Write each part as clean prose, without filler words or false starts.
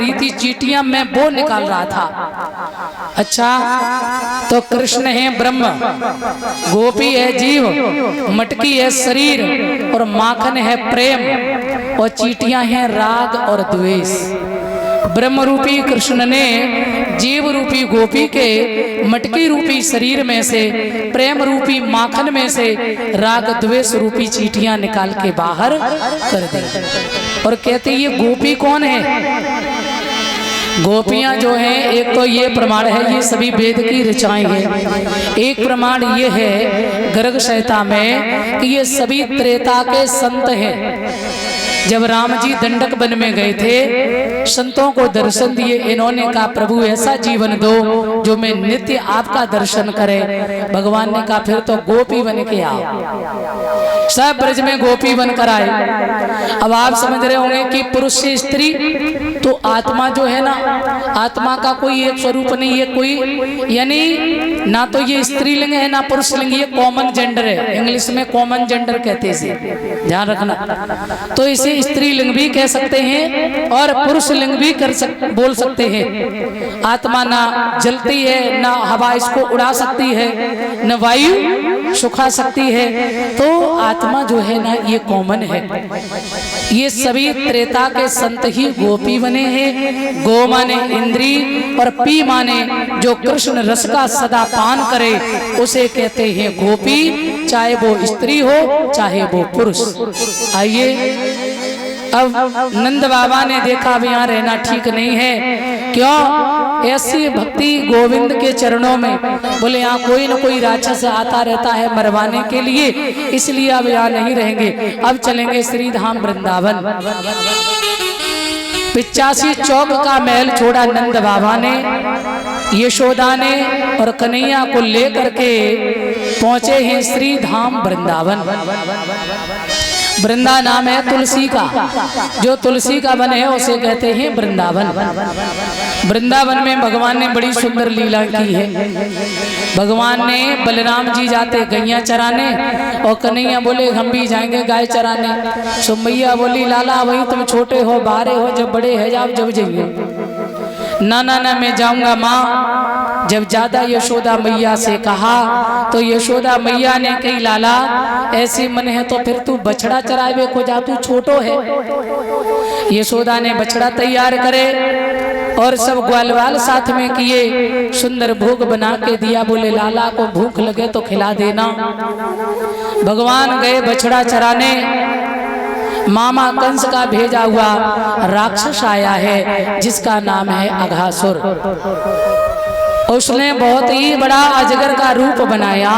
रही थी चींटियां, मैं वो निकाल रहा था। अच्छा, तो कृष्ण है ब्रह्म, गोपी है जीव, मटकी है शरीर और माखन है प्रेम, और चींटियां हैं राग और द्वेष। ब्रह्म रूपी कृष्ण ने जीव रूपी गोपी के मटकी रूपी शरीर में से, प्रेम रूपी माखन में से राग द्वेष रूपी चींटियां निकाल के बाहर कर दी। और कहते ये गोपी कौन है? गोपियां जो हैं, एक तो ये प्रमाण है ये सभी वेद की ऋचाएं हैं। एक प्रमाण ये है गर्ग संहिता में कि ये सभी त्रेता के संत हैं। जब राम जी दंडक वन में गए थे, संतों को दर्शन दिए, इन्होंने कहा प्रभु ऐसा जीवन दो जो मैं नित्य आपका दर्शन करे। भगवान ने कहा फिर तो गोपी बन के आओ। सब ब्रज में गोपी बनकर आए। अब आप समझ रहे होंगे कि पुरुष से स्त्री, तो आत्मा जो है ना, आत्मा का कोई एक स्वरूप नहीं है कोई, यानी ना तो ये स्त्रीलिंग है ना पुरुष लिंग, ये कॉमन जेंडर है। इंग्लिश में कॉमन जेंडर कहते हैं इसे, ध्यान रखना। तो इसे स्त्रीलिंग भी कह सकते हैं और पुरुष लिंग भी बोल सकते हैं। आत्मा ना जलती है, ना हवा इसको उड़ा सकती है, न वायु सुखा सकती है। तो आत्मा जो है ना ये कॉमन है। ये सभी त्रेता के संत ही गोपी बने हैं। गो माने इंद्री और पी माने जो कृष्ण रस का सदा पान करे, उसे कहते हैं गोपी, चाहे वो स्त्री हो चाहे वो पुरुष। आइए, अब नंद बाबा ने देखा अब यहाँ रहना ठीक नहीं है। क्यों? ऐसी भक्ति गोविंद के चरणों में, बोले यहाँ कोई न कोई राक्षस आता रहता है मरवाने के लिए, इसलिए अब यहाँ नहीं रहेंगे, अब चलेंगे श्री धाम वृंदावन। 85 चौक का महल छोड़ा नंद बाबा ने, यशोदा ने और कन्हैया को लेकर के पहुंचे हैं श्री धाम वृंदावन। वृंदा नाम है तुलसी का, जो तुलसी का वन है उसे कहते हैं वृंदावन। वृंदावन में भगवान ने बड़ी सुंदर लीला की है। भगवान ने, बलराम जी जाते गैया चराने और कन्हैया बोले हम भी जाएंगे गाय चराने। सुमैया बोली लाला वही तुम छोटे हो बारे हो, जब बड़े है जाओ जब जाइए। ना ना ना मैं जाऊंगा माँ। जब ज्यादा यशोदा मैया से कहा तो यशोदा मैया ने कही लाला ऐसी मन है तो फिर तू बछड़ा चरावे को जा, तू छोटो है। यशोदा ने बछड़ा तैयार करे और सब ग्वालवाल साथ में किए, सुंदर भोग बना के दिया। बोले लाला को भूख लगे तो खिला देना। भगवान गए बछड़ा चराने। मामा कंस का भेजा हुआ राक्षस आया है जिसका नाम है अघासुर। उसने बहुत ही बड़ा अजगर का रूप बनाया।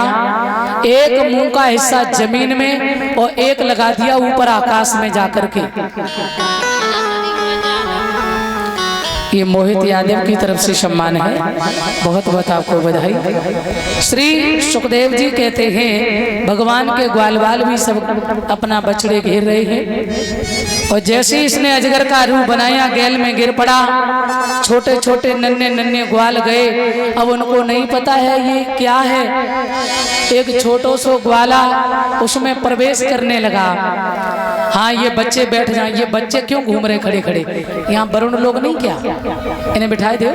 एक मुंह का हिस्सा जमीन में और एक लगा दिया ऊपर आकाश में जाकर के। ये मोहित यादव की तरफ से सम्मान है, बहुत बहुत आपको बधाई। श्री सुखदेव जी कहते हैं भगवान के ग्वालवाल भी सब अपना बछड़े घेर रहे हैं और जैसे इसने अजगर का रूप बनाया गैल में गिर पड़ा। छोटे छोटे नन्हे नन्हे ग्वाल गए। अब उनको नहीं पता है ये क्या है। एक छोटो सो ग्वाला उसमें प्रवेश करने लगा। हाँ ये बच्चे बैठ जाए। ये बच्चे क्यों घूम रहे खड़े खड़े? यहाँ वरुण लोग नहीं क्या? इन्हें बिठाए दो।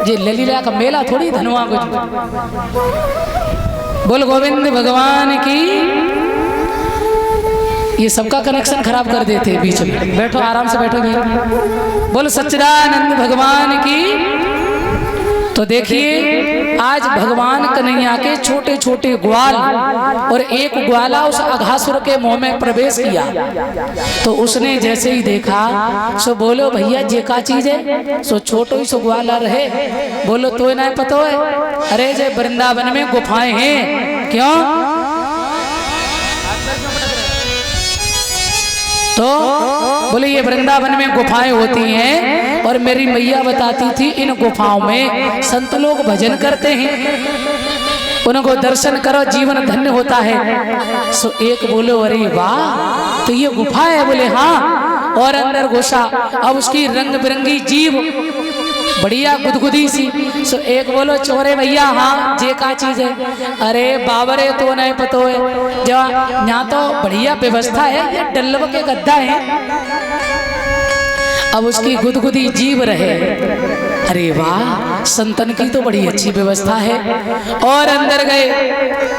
ये ललीला का मेला थोड़ी धनवा कुछ। बोल गोविंद भगवान की। ये सबका कनेक्शन खराब कर देते हैं बीच में। बैठो आराम से बैठो भैया। बोल सच्चिदानंद भगवान की। तो देखिए आज भगवान कन्हैया के छोटे छोटे ग्वाल और एक ग्वाला उस अघासुर के मुंह में प्रवेश किया। तो उसने जैसे ही देखा सो बोलो भैया जे का चीज है? सो छोटो ही सो ग्वाला रहे। बोलो तो ना पता है? अरे जे वृंदावन में गुफाएं हैं। क्यों? तो बोले ये वृंदावन में गुफाएं होती हैं और मेरी मैया बताती थी इन गुफाओं में संत लोग भजन करते हैं, उनको दर्शन करो जीवन धन्य होता है। सो एक बोलो अरे वाह तो ये गुफा है? बोले हाँ। और अंदर घुसा। अब उसकी रंग बिरंगी जीव बढ़िया गुदगुदी सी। सो एक बोलो चोरे भैया हाँ जे का चीज है? अरे बाबरे तो नहीं पतो है। जब यहाँ तो बढ़िया व्यवस्था है, ये डल्लव के गद्दा है अब उसकी गुदगुदी जीव रहे। अरे वाह, संतन की तो बड़ी अच्छी व्यवस्था है। और अंदर गए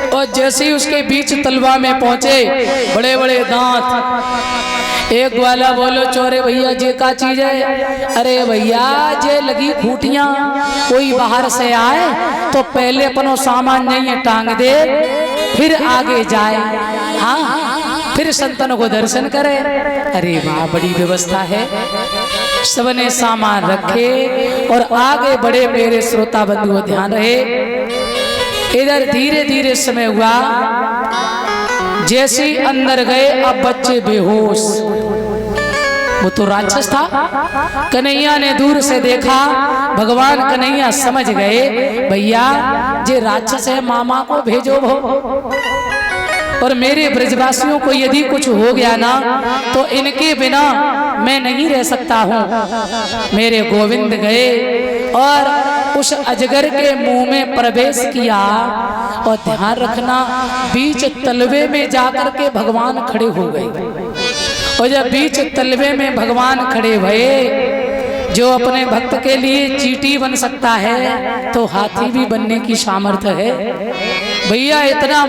और जैसे ही उसके बीच तलवा में पहुंचे, बड़े बड़े दांत। एक ग्वाला बोलो, चोरे भैया जे का चीज है? अरे भैया जे लगी खूटियां, कोई बाहर से आए तो पहले अपनो सामान नहीं टांग दे, फिर आगे जाए, हाँ फिर संतन को दर्शन करे। अरे वाह, बड़ी व्यवस्था है। सबने सामान रखे और आगे बढ़े। मेरे श्रोता बंधुओं ध्यान रहे, इधर धीरे धीरे समय हुआ। जैसे अंदर गए, अब बच्चे बेहोश। वो तो राक्षस था। कन्हैया ने दूर से देखा, भगवान कन्हैया समझ गए, भैया जे राक्षस है, मामा को भेजो वो। और मेरे ब्रजवासियों को यदि कुछ हो गया ना, तो इनके बिना मैं नहीं रह सकता हूँ। मेरे गोविंद गए और उस अजगर के मुंह में प्रवेश किया। और ध्यान रखना, बीच तलवे में जाकर के भगवान खड़े हो गए। और जब बीच तलवे में भगवान खड़े हुए, जो अपने भक्त के लिए चींटी बन सकता है तो हाथी भी बनने की सामर्थ्य है। भैया इतना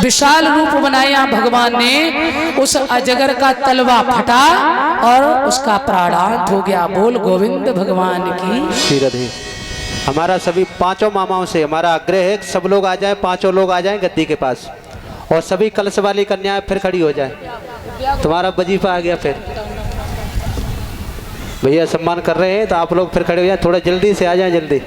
विशाल रूप बनाया भगवान ने, उस अजगर का तलवा फटा और उसका प्राणांत हो गया। बोल गोविंद भगवान की श्री राधे। हमारा सभी पांचों मामाओं से हमारा आग्रह है, सब लोग आ जाएं, पांचों लोग आ जाएं गद्दी के पास, और सभी कलश वाली कन्याएं फिर खड़ी हो जाएं। तुम्हारा वजीफा आ गया। फिर भैया सम्मान कर रहे हैं तो आप लोग फिर खड़े हो जाएं, थोड़ा जल्दी से आ जाएं, जल्दी।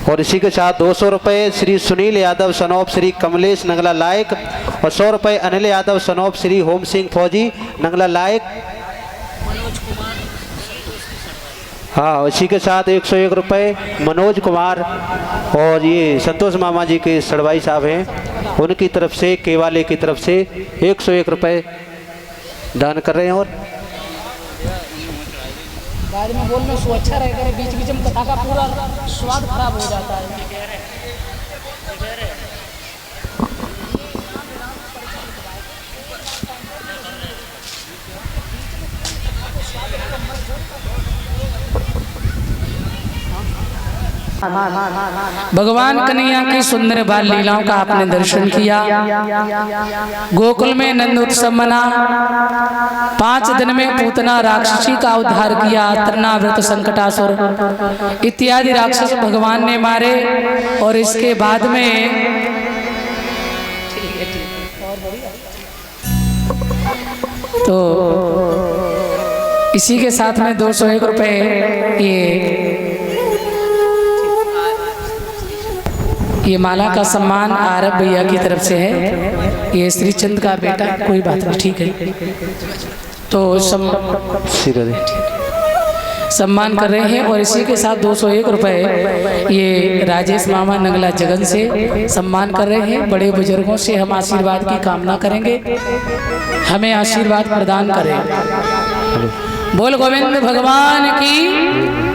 और इसी के साथ 200 रुपये श्री सुनील यादव सनौप श्री कमलेश नंगला लायक, और 100 रुपये अनिल यादव सनौप श्री होम सिंह फौजी नंगला लायक। हाँ, इसी के साथ 101 रुपये मनोज कुमार, और ये संतोष मामा जी के सड़वाई साहब हैं, उनकी तरफ से, केवाले की तरफ से 101 रुपये दान कर रहे हैं। और बाद में बोलना सो अच्छा रहेगा, बीच बीच में कथा का पूरा स्वाद खराब हो जाता है। भगवान कन्हैया की सुंदर बाल लीलाओं का आपने दर्शन किया। गोकुल में नंद उत्सव मना, 5 दिन में पूतना राक्षसी का उद्धार किया, तृणाव्रत संकटासुर इत्यादि राक्षस भगवान ने मारे। और इसके बाद में तो इसी के साथ में 201 रुपये ये माला का सम्मान आरब भैया की तरफ से है। ये श्री चंद का बेटा, कोई बात नहीं, ठीक है। तो सम्मान कर रहे हैं। और इसी के साथ 201 रुपये ये राजेश मामा नंगला जगन से सम्मान कर रहे हैं। बड़े बुजुर्गों से हम आशीर्वाद की कामना करेंगे, हमें आशीर्वाद प्रदान करें। बोल गोविंद भगवान की।